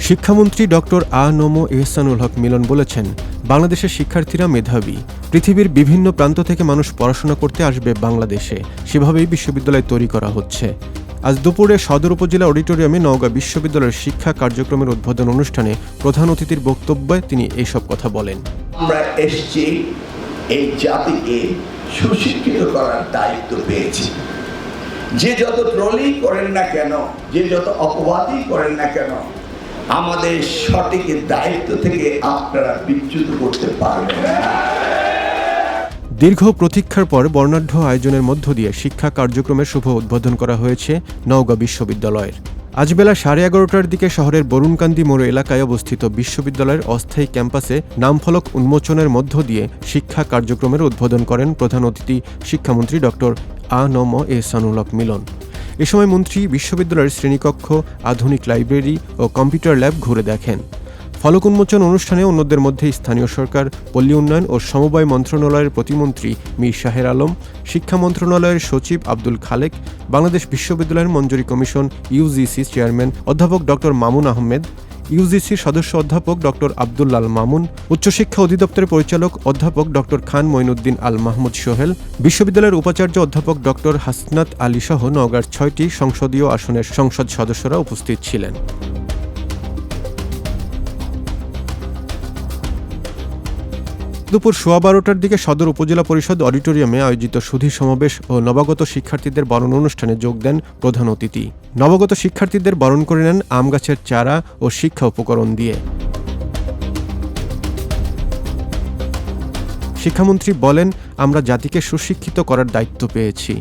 শিক্ষামন্ত্রী ডক্টর আ.ন.ম এহসানুল হক মিলন বলেছেন, বাংলাদেশের শিক্ষার্থীরা মেধাবী। পৃথিবীর বিভিন্ন প্রান্ত থেকে মানুষ পড়াশোনা করতে আসবে বাংলাদেশে, সেভাবেই বিশ্ববিদ্যালয় তৈরি করা হচ্ছে। আজ দুপুরে সদর উপজেলা অডিটোরিয়ামে নওগাঁ বিশ্ববিদ্যালয়ের শিক্ষা কার্যক্রমের উদ্বোধন অনুষ্ঠানে প্রধান অতিথির বক্তব্যে তিনি এইসব কথা বলেন। আমরা এসেছি এই জাতিকে সুশিক্ষিত করার দায়িত্ব পেয়েছি। যে যত ট্রোলিং করেন না কেন, যে যত অপবাদই করেন না কেন, আমাদের সঠিক দায়িত্ব থেকে আপনারা বিচ্যুত করতে পারবেন না। দীর্ঘ প্রতীক্ষার পর বর্ণাঢ্য আয়োজনের মধ্য দিয়ে শিক্ষা কার্যক্রমের শুভ উদ্বোধন করা হয়েছে নওগাঁ বিশ্ববিদ্যালয়ের। আজ বেলা 11:30টার দিকে শহরের বরুণকান্দি মোড় এলাকায় অবস্থিত বিশ্ববিদ্যালয়ের অস্থায়ী ক্যাম্পাসে নামফলক উন্মোচনের মধ্য দিয়ে শিক্ষা কার্যক্রমের উদ্বোধন করেন প্রধান অতিথি শিক্ষামন্ত্রী ডক্টর আ.ন.ম এহসানুল হক মিলন। এ সময় মন্ত্রী বিশ্ববিদ্যালয়ের শ্রেণীকক্ষ, আধুনিক লাইব্রেরি ও কম্পিউটার ল্যাব ঘুরে দেখেন। ফলক উন্মোচন অনুষ্ঠানে অন্যদের মধ্যে স্থানীয় সরকার, পল্লী উন্নয়ন ও সমবায় মন্ত্রণালয়ের প্রতিমন্ত্রী মীর শাহের আলম, শিক্ষা মন্ত্রণালয়ের সচিব আব্দুল খালেক, বাংলাদেশ বিশ্ববিদ্যালয়ের মঞ্জুরি কমিশন ইউজিসি চেয়ারম্যান অধ্যাপক ডক্টর মামুন আহমেদ, ইউজিসির সদস্য অধ্যাপক ডক্টর আব্দুল্লাল মামুন, উচ্চশিক্ষা অধিদপ্তরের পরিচালক অধ্যাপক ডক্টর খান মঈনুদ্দিন আল মাহমুদ সোহেল, বিশ্ববিদ্যালয়ের উপাচার্য অধ্যাপক ডক্টর হাসনাত আলী সহ নওগাঁর 6টি সংসদীয় আসনের সংসদ সদস্যরা উপস্থিত ছিলেন। দুপুর 12:15টার দিকে সদর উপজেলা পরিষদ অডিটোরিয়ামে আয়োজিত সুধী সমাবেশ ও নবাগত শিক্ষার্থীদের বরণ অনুষ্ঠানে যোগ দেন প্রধান অতিথি। নবাগত শিক্ষার্থীদের বরণ করে নেন আম গাছের চারা ও শিক্ষা উপকরণ দিয়ে। শিক্ষামন্ত্রী বলেন, আমরা জাতিকে সুশিক্ষিত করার দায়িত্ব পেয়েছি।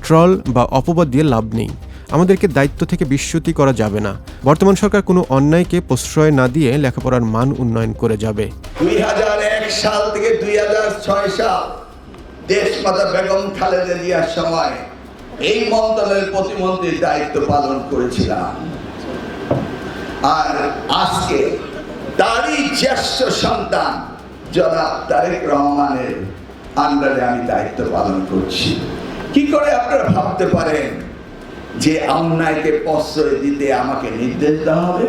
ট্রল বা অপবাদ দিয়ে লাভ নেই। আমাদেরকে দায়িত্ব থেকে বিচ্যুতি করা যাবে না। বর্তমান সরকার কোনো অন্যায়কে প্রশ্রয় না দিয়ে লেখাপড়ার মান উন্নয়ন করে যাবে। 2001 সাল থেকে 2006 সাল দেশমাতা বেগম খালেদা জিয়ার সময় এই মন্ত্রণালয়ের প্রতিমন্ত্রীর দায়িত্ব পালন করেছিলাম। আর আজকে তারই জ্যেষ্ঠ সন্তান জনাব তারেক রহমানের আন্ডারে আমি দায়িত্ব পালন করছি। কি করে আপনারা ভাবতে পারেন যে অন্যায়কে প্রশ্রয় দিতে আমাকে নির্দেশ দেওয়া হবে?